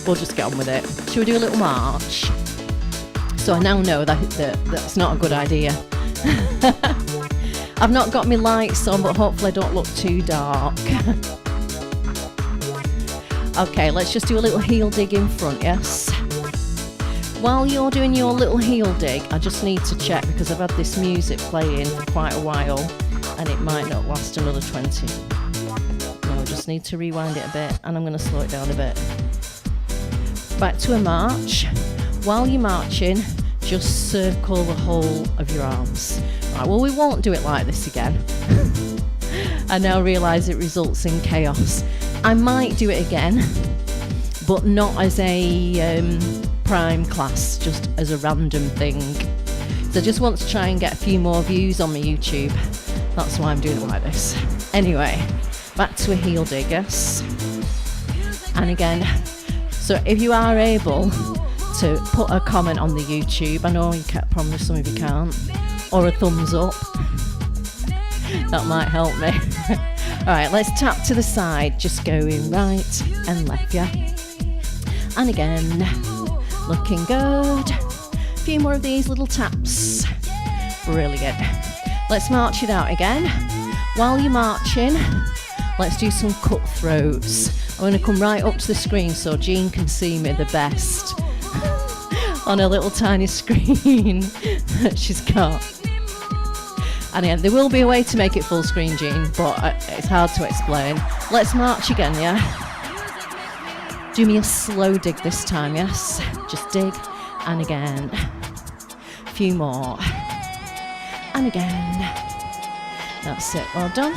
we'll just get on with it. Should we do a little march? So I now know that's not a good idea. I've not got my lights on, but hopefully I don't look too dark. Okay, let's just do a little heel dig in front, yes? While you're doing your little heel dig, I just need to check because I've had this music playing for quite a while and it might not last another 20. No, I just need to rewind it a bit and I'm going to slow it down a bit. Back to a march. While you're marching, just circle the whole of your arms. Right, well, we won't do it like this again. I now realise it results in chaos. I might do it again, but not as a prime class, just as a random thing. So I just want to try and get a few more views on my YouTube. That's why I'm doing it like this. Anyway, back to a heel dig, yes? And again, so if you are able to put a comment on the YouTube, I know you can't promise, some of you can't, or a thumbs up, that might help me. Alright, let's tap to the side, just going right and left, yeah? And again, looking good. A few more of these little taps. Brilliant. Let's march it out again. While you're marching, let's do some cutthroats. I'm going to come right up to the screen so Jean can see me the best on a little tiny screen that she's got. And yeah, there will be a way to make it full screen, Jean, but it's hard to explain. Let's march again, yeah? Do me a slow dig this time, yes? Just dig, and again. A few more. And again. That's it, well done.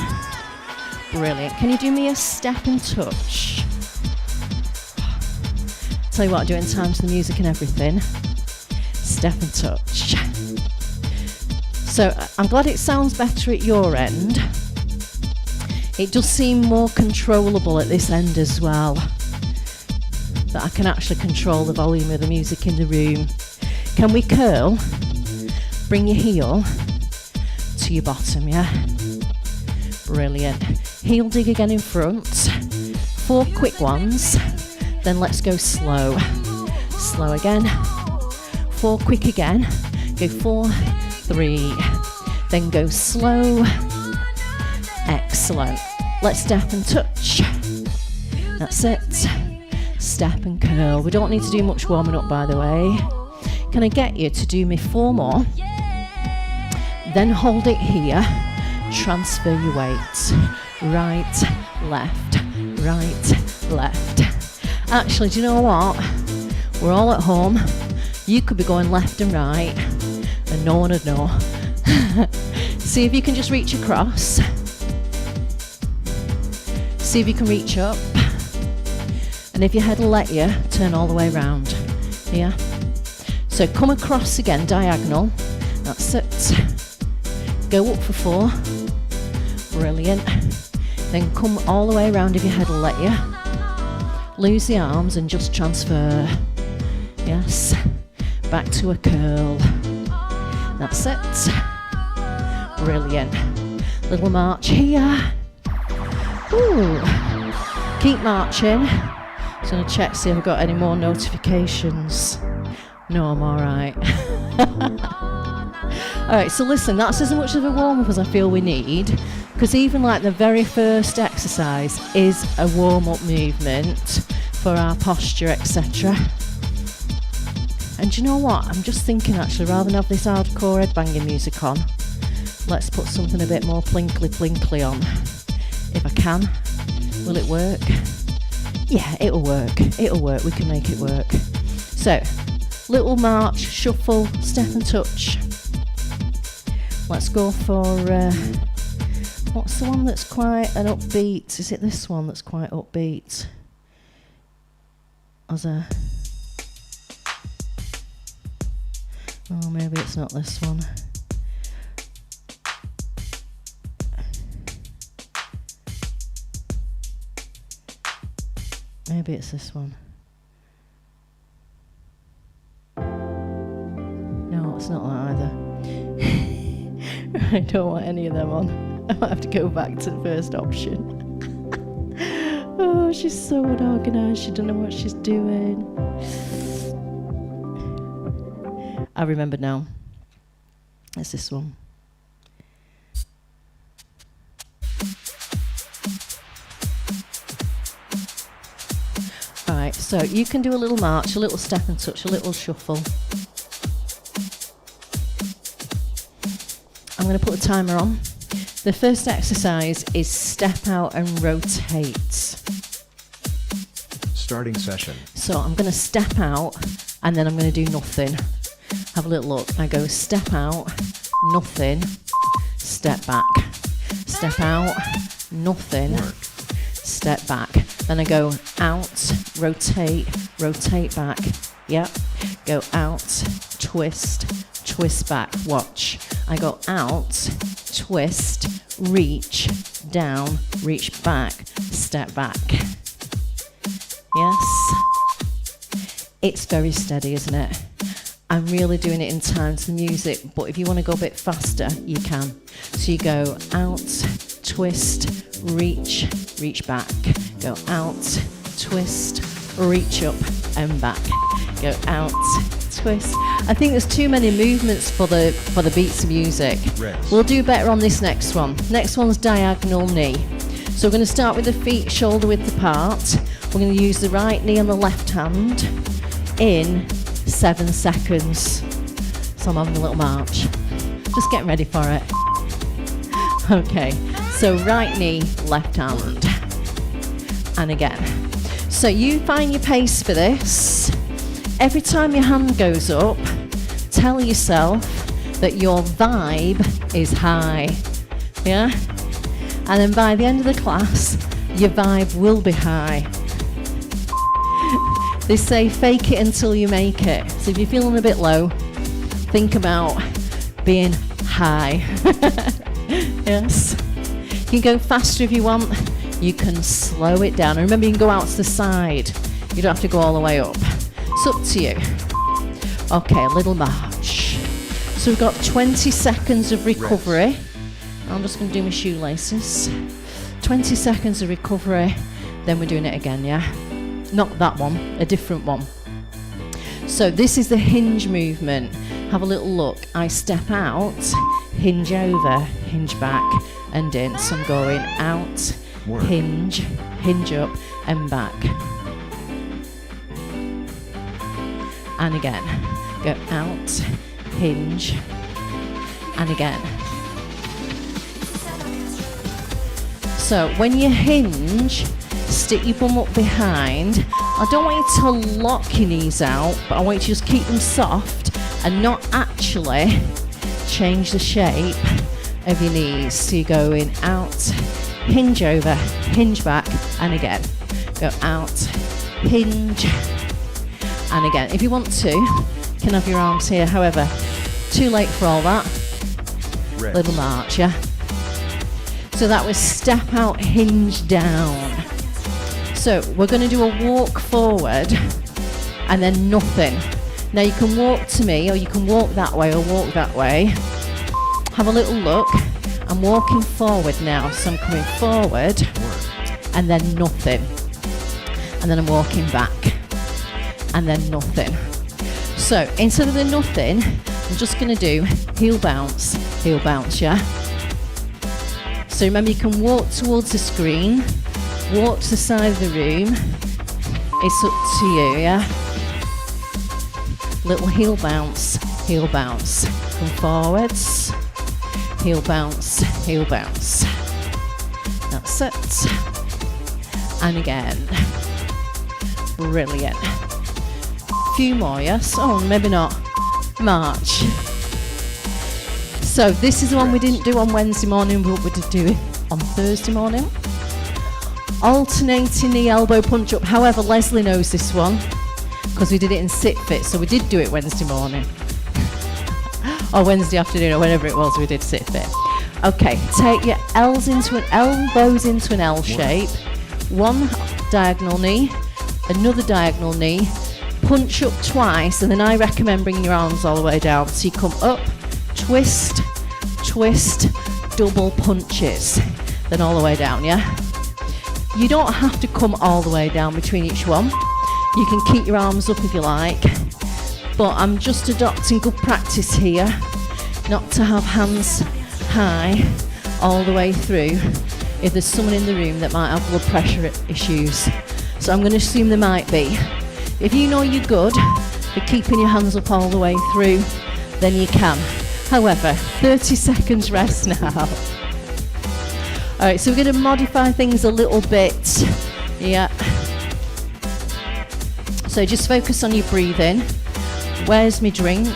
Brilliant. Can you do me a step and touch? Tell you what I do in time to the music and everything. Step and touch. So I'm glad it sounds better at your end. It does seem more controllable at this end as well. That I can actually control the volume of the music in the room. Can we curl? Bring your heel to your bottom, yeah? Brilliant. Heel dig again in front. 4 quick ones. Then let's go slow. Slow again. 4 quick again. Go 4, 3. Then go slow. Excellent. Let's step and touch. That's it. Step and curl. We don't need to do much warming up, by the way. Can I get you to do me 4 more? Then hold it here. Transfer your weight. Right, left, right, left. Actually, do you know what? We're all at home. You could be going left and right, and no one would know. See if you can just reach across. See if you can reach up. And if your head will let you, turn all the way around. Yeah? So come across again, diagonal. That's it. Go up for 4. Brilliant. Then come all the way around if your head will let you. Lose the arms and just transfer. Yes. Back to a curl. That's it. Brilliant. Little march here. Ooh. Keep marching. Just going to check, see if I've got any more notifications. No, I'm all right. All right, so listen, that's as much of a warm-up as I feel we need, because even like the very first exercise is a warm-up movement for our posture, etc. And do you know what? I'm just thinking, actually, rather than have this hardcore head-banging music on, let's put something a bit more plinkly on. If I can. Will it work? Yeah, it'll work. It'll work. We can make it work. So, little march, shuffle, step and touch. Let's go for, what's the one that's quite an upbeat? Is it this one that's quite upbeat? Oh, maybe it's not this one. Maybe it's this one. No, it's not that either. I don't want any of them on. I might have to go back to the first option. Oh, she's so unorganised. She don't know what she's doing. I remember now. It's this one. Alright, so you can do a little march, a little step and touch, a little shuffle. I'm going to put the timer on. The first exercise is step out and rotate. Starting session. So I'm going to step out and then I'm going to do nothing. Have a little look. I go step out, nothing, step back. Step out, nothing, Work. step back. Then I go out, rotate, rotate back. Yep. Go out, twist, twist back. Watch. I go out, twist, reach, down, reach back, step back. Yes. It's very steady, isn't it? I'm really doing it in time to the music, but if you want to go a bit faster, you can. So you go out, twist, reach, reach back. Go out, twist, reach up and back. Go out, twist. I think there's too many movements for the beats of music. Rest. We'll do better on this next one. Next one's diagonal knee. So we're going to start with the feet shoulder width apart. We're going to use the right knee on the left hand in 7 seconds. So I'm having a little march. Just getting ready for it. Okay, so right knee, left hand. And again. So you find your pace for this. Every time your hand goes up, tell yourself that your vibe is high. Yeah? And then by the end of the class, your vibe will be high. They say fake it until you make it. So if you're feeling a bit low, think about being high. Yes. You can go faster if you want. You can slow it down. And remember, you can go out to the side. You don't have to go all the way up. It's up to you. Okay, a little march. So we've got 20 seconds of recovery. I'm just going to do my shoelaces. 20 seconds of recovery. Then we're doing it again, yeah? Not that one, a different one. So this is the hinge movement. Have a little look. I step out, hinge over, hinge back and in. So I'm going out, Work. hinge, hinge up and back. And again. Go out, hinge, and again. So when you hinge, stick your bum up behind. I don't want you to lock your knees out, but I want you to just keep them soft and not actually change the shape of your knees. So you're going out, hinge over, hinge back, and again. Go out, hinge, and again. If you want to, you can have your arms here. However, too late for all that. Rest. Little march, yeah? So that was step out, hinge down. So we're going to do a walk forward and then nothing. Now you can walk to me or you can walk that way or walk that way. Have a little look. I'm walking forward now. So I'm coming forward and then nothing. And then I'm walking back and then nothing. So instead of the nothing, I'm just going to do heel bounce, yeah? So remember, you can walk towards the screen, walk to the side of the room. It's up to you, yeah? Little heel bounce, come forwards, heel bounce, that's it. And again, brilliant. Few more, yes? Oh, maybe not. March. So this is the one we didn't do on Wednesday morning, but we did do it on Thursday morning. Alternating the elbow punch up. However, Leslie knows this one because we did it in sit fit, so we did do it Wednesday morning. Or Wednesday afternoon, or whenever it was, we did sit fit. Okay, take your elbows into an L shape. One diagonal knee, another diagonal knee. Punch up twice, and then I recommend bringing your arms all the way down. So you come up, twist, twist, double punches. Then all the way down, yeah? You don't have to come all the way down between each one. You can keep your arms up if you like, but I'm just adopting good practice here, not to have hands high all the way through if there's someone in the room that might have blood pressure issues. So I'm going to assume there might be. If you know you're good for keeping your hands up all the way through, then you can. However, 30 seconds rest now. Alright, so we're going to modify things a little bit. Yeah. So just focus on your breathing. Where's my drink?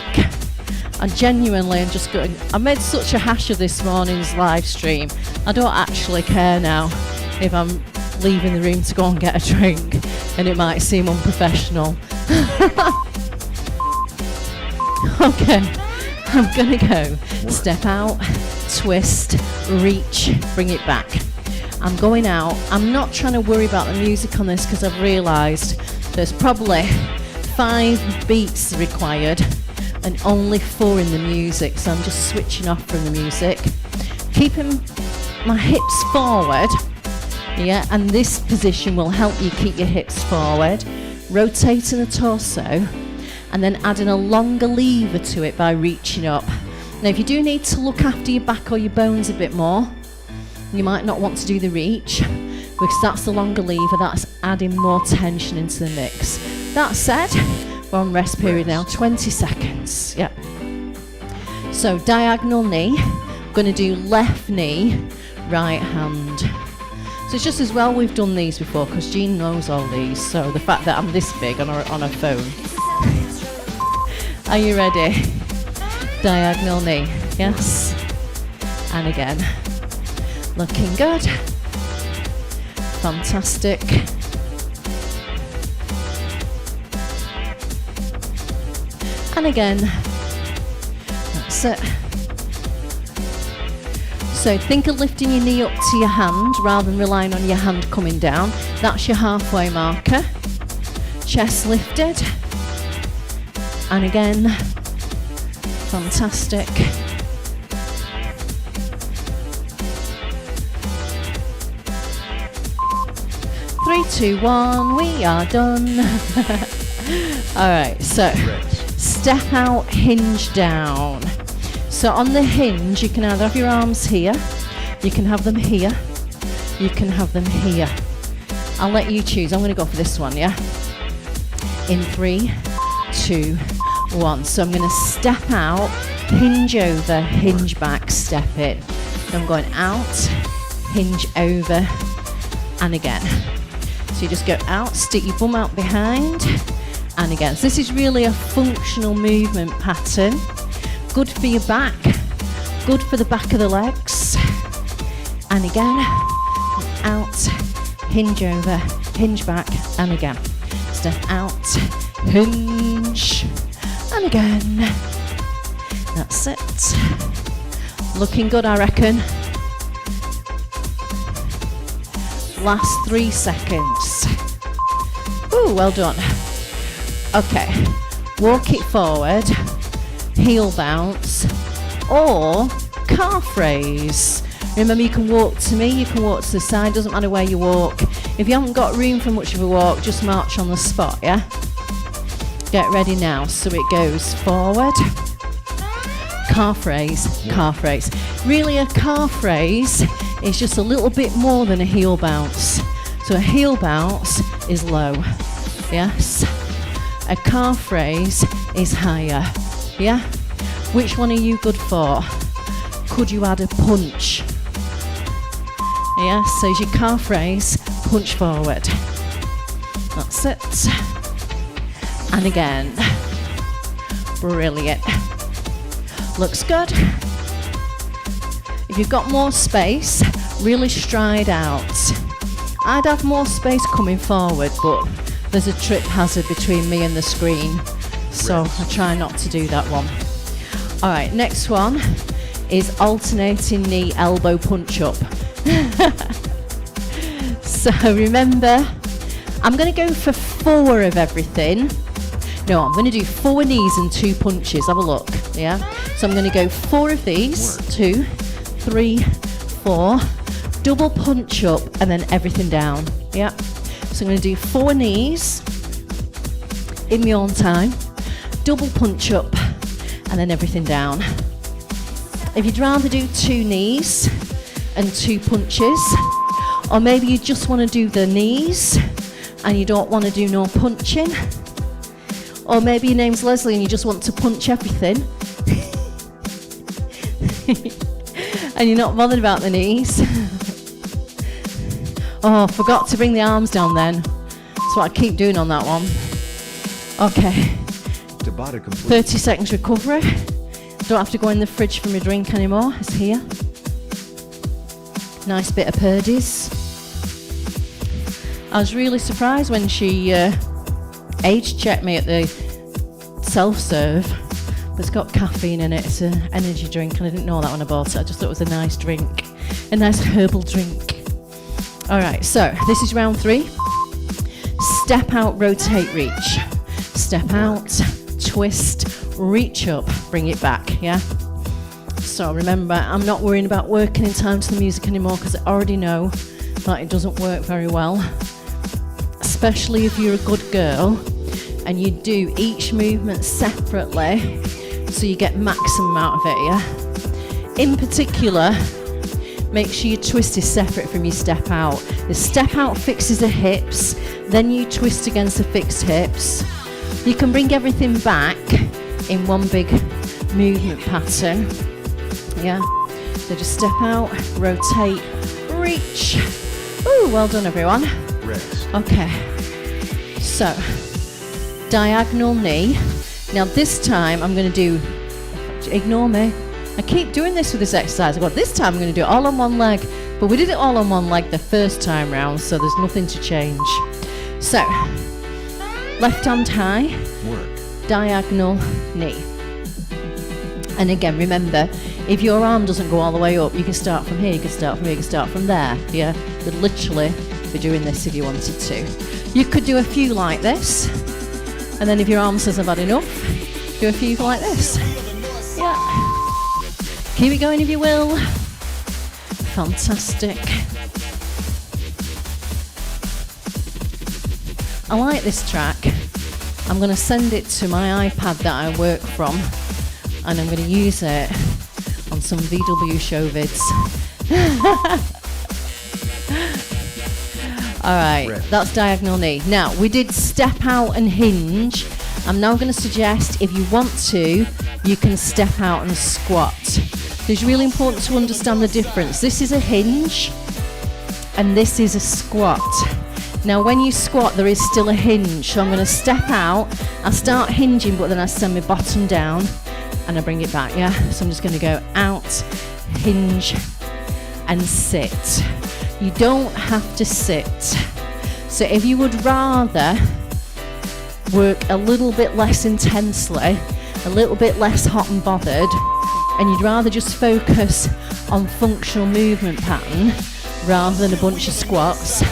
And genuinely, I'm just going. I made such a hash of this morning's live stream. I don't actually care now if I'm leaving the room to go and get a drink, and it might seem unprofessional. Okay, I'm gonna go. Step out, twist, reach, bring it back. I'm going out. I'm not trying to worry about the music on this because I've realised there's probably 5 beats required and only 4 in the music, so I'm just switching off from the music, keeping my hips forward, yeah, and this position will help you keep your hips forward, rotating the torso, and then adding a longer lever to it by reaching up. Now if you do need to look after your back or your bones a bit more, you might not want to do the reach, because that's the longer lever, that's adding more tension into the mix. That said, we're on rest period now, 20 seconds. Yeah. So diagonal knee, I'm going to do left knee, right hand. So it's just as well we've done these before because Jean knows all these. So the fact that I'm this big on a phone. Are you ready? Diagonal knee, yes. And again. Looking good. Fantastic. And again, that's it. So think of lifting your knee up to your hand rather than relying on your hand coming down. That's your halfway marker. Chest lifted. And again, fantastic. Three, 2, 1, we are done. All right, so step out, hinge down. So on the hinge, you can either have your arms here, you can have them here, you can have them here. I'll let you choose. I'm going to go for this one, yeah? In 3, 2, 1. So I'm going to step out, hinge over, hinge back, step in. So I'm going out, hinge over, and again. So you just go out, stick your bum out behind, and again. So this is really a functional movement pattern. Good for your back, good for the back of the legs. And again, out, hinge over, hinge back, and again. Step out, hinge, and again. That's it. Looking good, I reckon. Last 3 seconds. Ooh, well done. Okay, walk it forward, heel bounce, or calf raise. Remember, you can walk to me, you can walk to the side, doesn't matter where you walk. If you haven't got room for much of a walk, just march on the spot, yeah? Get ready now. So it goes forward, calf raise, calf raise. Really, a calf raise is just a little bit more than a heel bounce. So a heel bounce is low, yes? A calf raise is higher, yeah? Which one are you good for? Could you add a punch? Yeah, so as your calf raise, punch forward. That's it. And again. Brilliant. Looks good. If you've got more space, really stride out. I'd have more space coming forward, but there's a trip hazard between me and the screen, so I try not to do that one. All right, next one is alternating knee elbow punch up. So remember, I'm going to go for 4 of everything. No, I'm going to do 4 knees and 2 punches. Have a look, yeah? So I'm going to go 4 of these. 2, 3, 4, double punch up, and then everything down. Yeah. So I'm going to do 4 knees in my own time, double punch up, and then everything down. If you'd rather do 2 knees and 2 punches, or maybe you just want to do the knees and you don't want to do no punching, or maybe your name's Leslie and you just want to punch everything and you're not bothered about the knees. Oh, forgot to bring the arms down then. That's what I keep doing on that one. Okay. 30 seconds recovery. Don't have to go in the fridge for my drink anymore. It's here. Nice bit of Purdy's. I was really surprised when she age checked me at the self-serve. But it's got caffeine in it. It's an energy drink, and I didn't know that when I bought it. I just thought it was a nice drink. A nice herbal drink. Alright, so this is round 3. Step out, rotate, reach. Step out, twist, reach up, bring it back, yeah? So remember, I'm not worrying about working in time to the music anymore because I already know that it doesn't work very well. Especially if you're a good girl and you do each movement separately so you get maximum out of it, yeah? In particular, make sure your twist is separate from your step out. The step out fixes the hips, then you twist against the fixed hips. You can bring everything back in one big movement pattern. Yeah. So just step out, rotate, reach. Ooh, well done everyone. Rest. Okay. So, diagonal knee. Now this time I'm going to do, ignore me. I keep doing this with this exercise. I go, this time I'm going to do it all on one leg. But we did it all on one leg the first time round, so there's nothing to change. So, left hand high, Work. diagonal knee. And again, remember, if your arm doesn't go all the way up, you can start from here, you can start from here, you can start from there. Yeah, you could literally be doing this if you wanted to. You could do a few like this, and then if your arm says I've had enough, do a few like this. Yeah. Keep it going if you will. Fantastic. I like this track. I'm going to send it to my iPad that I work from, and I'm going to use it on some VW show vids. Alright, that's diagonal knee. Now, we did step out and hinge. I'm now going to suggest, if you want to, you can step out and squat. It's really important to understand the difference. This is a hinge, and this is a squat. Now, when you squat, there is still a hinge. So I'm going to step out, I start hinging, but then I send my bottom down, and I bring it back, yeah? So I'm just going to go out, hinge, and sit. You don't have to sit. So if you would rather work a little bit less intensely, a little bit less hot and bothered, and you'd rather just focus on functional movement pattern rather than a bunch of squats,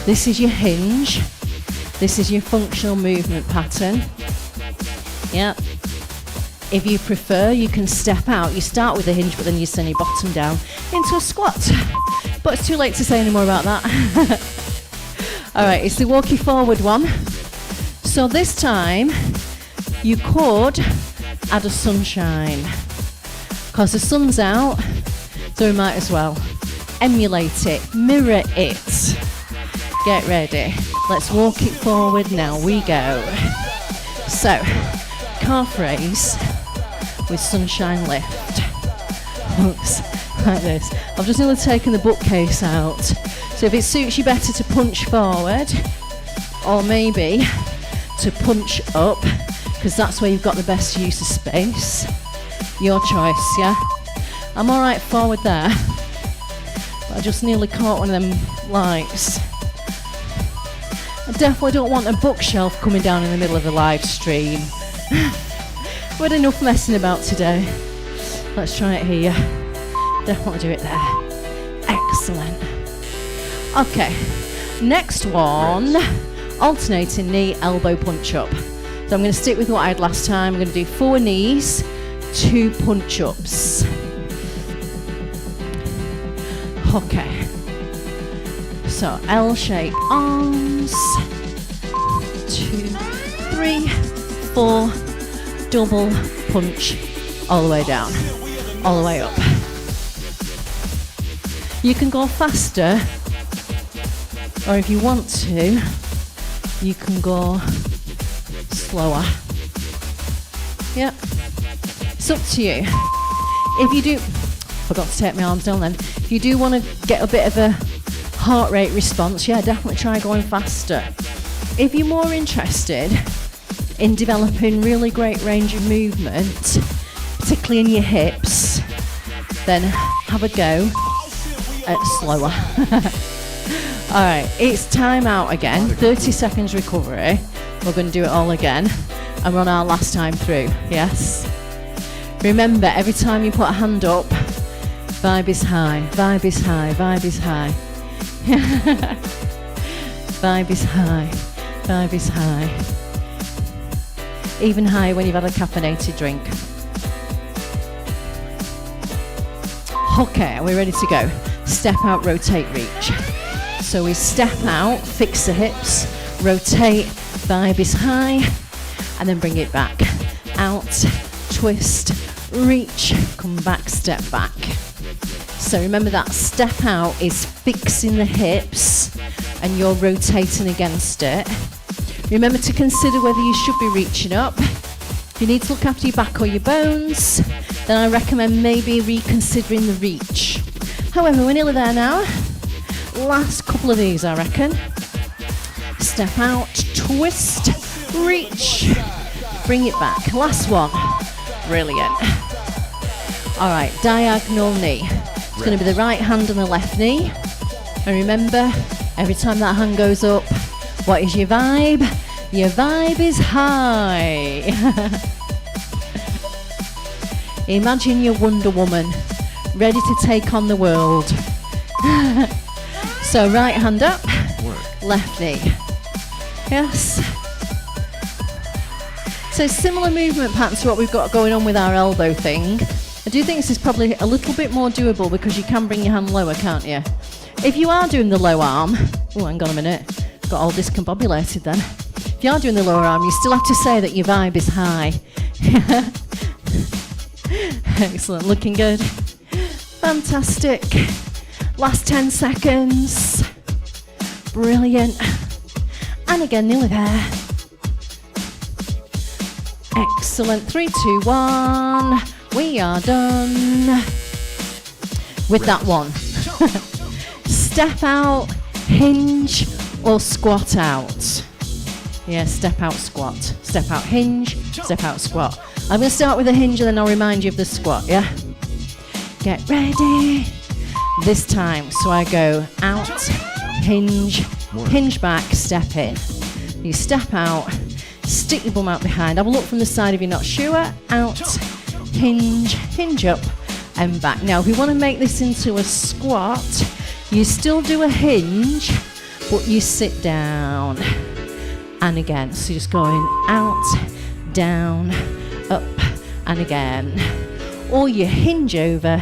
this is your hinge, this is your functional movement pattern. Yeah. If you prefer, you can step out. You start with a hinge, but then you send your bottom down into a squat. But it's too late to say any more about that. All right, it's the walkie forward one. So this time, you could add a sunshine, because the sun's out, so we might as well emulate it, mirror it. Get ready. Let's walk it forward now. We go. So, calf raise with sunshine lift. Oops, like this. I've just nearly taken the bookcase out. So if it suits you better to punch forward, or maybe to punch up, because that's where you've got the best use of space, your choice, yeah? I'm alright forward there, but I just nearly caught one of them lights. I definitely don't want a bookshelf coming down in the middle of the live stream. We've had enough messing about today. Let's try it here. Definitely do it there. Excellent. Okay, next one, alternating knee, elbow punch up. So I'm going to stick with what I had last time. I'm going to do 4 knees, 2 punch ups. Okay, So L shape arms. 2, 3, 4. Double punch all the way down, all the way up. You can go faster, or if you want to, you can go slower. Yep, it's up to you. If you do, forgot to take my arms down then. If you do want to get a bit of a heart rate response, yeah, definitely try going faster. If you're more interested in developing really great range of movement, particularly in your hips, then have a go at slower. Alright, it's time out again, 30 seconds recovery. We're going to do it all again, and we're on our last time through, yes? Remember, every time you put a hand up, vibe is high, vibe is high, vibe is high. Vibe is high, vibe is high. Even higher when you've had a caffeinated drink. Okay, are we ready to go? Step out, rotate, reach. So we step out, fix the hips, rotate, vibe is high, and then bring it back. Out, twist, reach, come back, step back. So remember that step out is fixing the hips and you're rotating against it. Remember to consider whether you should be reaching up. If you need to look after your back or your bones, then I recommend maybe reconsidering the reach. However, we're nearly there now. Last couple of these, I reckon. Step out, twist, reach, bring it back. Last one. Brilliant. All right, diagonal knee. It's going to be the right hand and the left knee. And remember, every time that hand goes up, what is your vibe? Your vibe is high. Imagine you're Wonder Woman, ready to take on the world. So right hand up, left knee. Yes. So similar movement pattern to what we've got going on with our elbow thing. I do think this is probably a little bit more doable because you can bring your hand lower, can't you? If you are doing the low arm, oh, hang on a minute. Got all discombobulated then. If you are doing the lower arm, you still have to say that your vibe is high. Excellent, looking good. Fantastic. Last 10 seconds. Brilliant. And again, nearly there. Excellent. 3, 2, 1. We are done with that one. Step out, hinge, or squat out. Yeah, step out, squat. Step out, hinge, step out, squat. I'm going to start with a hinge and then I'll remind you of the squat, yeah? Get ready. This time, so I go out, hinge, hinge back, step in. You step out, stick your bum out behind. Have a look from the side if you're not sure. Out, hinge, hinge up, and back. Now, if we want to make this into a squat, you still do a hinge, but you sit down. And again, so you're just going out, down, up, and again. Or you hinge over,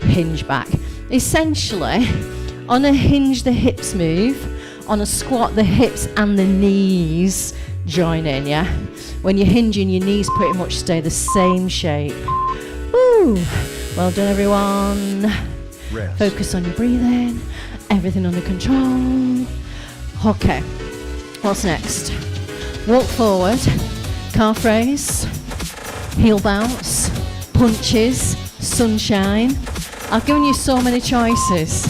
hinge back. Essentially, on a hinge, the hips move. On a squat, the hips and the knees join in, yeah? When you're hinging, your knees pretty much stay the same shape. Woo! Well done, everyone. Rest. Focus on your breathing. Everything under control. Okay. What's next? Walk forward. Calf raise. Heel bounce. Punches. Sunshine. I've given you so many choices.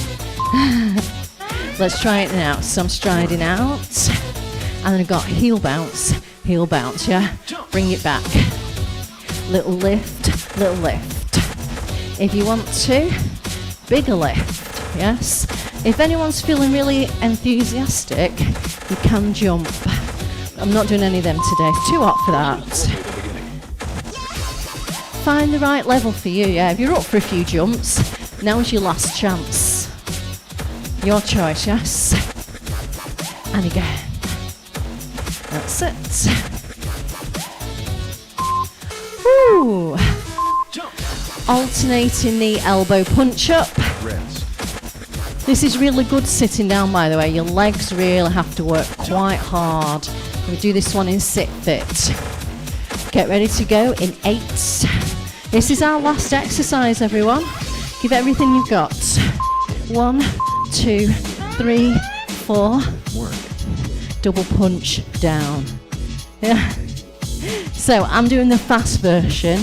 Let's try it now. So I'm striding out. And then I've got heel bounce, yeah? Bring it back. Little lift, little lift. If you want to, bigger lift, yes? If anyone's feeling really enthusiastic, you can jump. I'm not doing any of them today. It's too hot for that. Find the right level for you, yeah? If you're up for a few jumps, now's your last chance. Your choice, yes? And again. That's it. Woo. Alternating the elbow punch up. Rest. This is really good sitting down, by the way. Your legs really have to work quite hard. We do this one in sit fit. Get ready to go in 8. This is our last exercise, everyone. Give everything you've got. 1, 2, 3, 4. Work. Double punch down. Yeah. So I'm doing the fast version.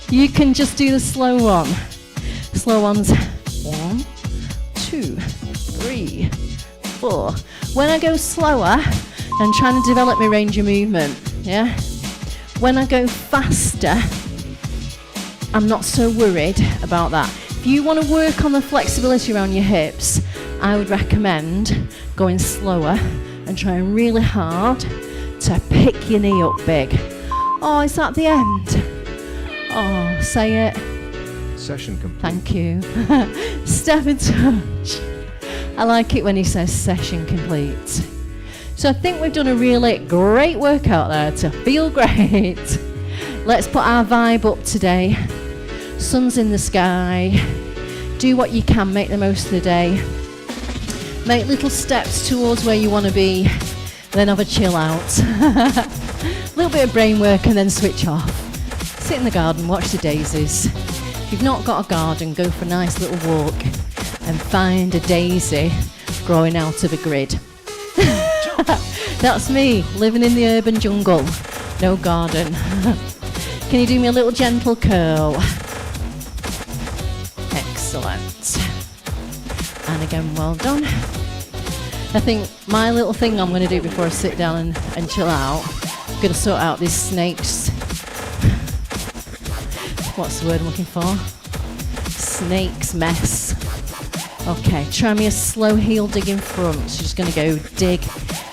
You can just do the slow one. Slow ones. 1, 2, 3, 4. When I go slower, I'm trying to develop my range of movement. Yeah. When I go faster, I'm not so worried about that. If you want to work on the flexibility around your hips, I would recommend going slower and trying really hard to pick your knee up big. Oh, is that the end? Oh, say it. Session complete. Thank you. Step in touch. I like it when he says session complete. So I think we've done a really great workout there to feel great. Let's put our vibe up today. Sun's in the sky. Do what you can, make the most of the day. Make little steps towards where you want to be, then have a chill out. A little bit of brain work and then switch off. Sit in the garden, watch the daisies. If you've not got a garden, go for a nice little walk and find a daisy growing out of a grid. That's me, living in the urban jungle. No garden. Can you do me a little gentle curl? Excellent. And again, well done. I think my little thing I'm going to do before I sit down and chill out, I'm going to sort out these snakes. What's the word I'm looking for? Snake's mess. Okay, try me a slow heel dig in front. So just going to go dig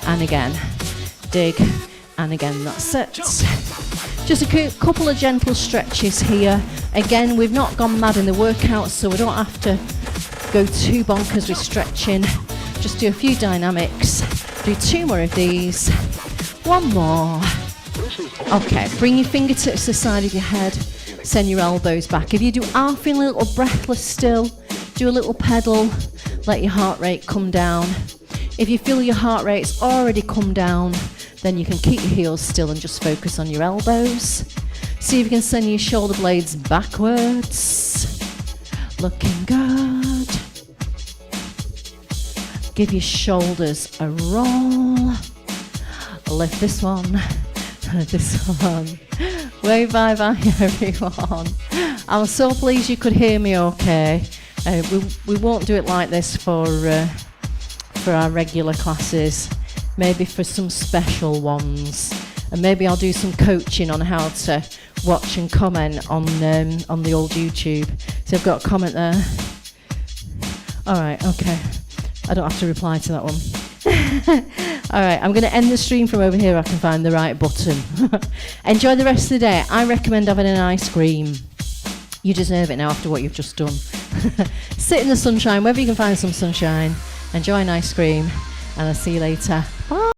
and again. Dig and again. That's it. Just a couple of gentle stretches here. Again, we've not gone mad in the workout, so we don't have to go too bonkers with stretching. Just do a few dynamics. Do 2 more of these. 1 more. Okay, bring your fingertips to the side of your head. Send your elbows back. If you are feeling a little breathless still, do a little pedal. Let your heart rate come down. If you feel your heart rate's already come down, then you can keep your heels still and just focus on your elbows. See if you can send your shoulder blades backwards. Looking good. Give your shoulders a roll. Lift this one. This one. Wave bye-bye, everyone. I'm so pleased you could hear me okay. We won't do it like this for our regular classes. Maybe for some special ones. And maybe I'll do some coaching on how to watch and comment on the old YouTube. So I've got a comment there. All right, okay. I don't have to reply to that one. All right, I'm going to end the stream from over here. I can find the right button. Enjoy the rest of the day. I recommend having an ice cream. You deserve it now after what you've just done. Sit in the sunshine, wherever you can find some sunshine. Enjoy an ice cream, and I'll see you later. Bye.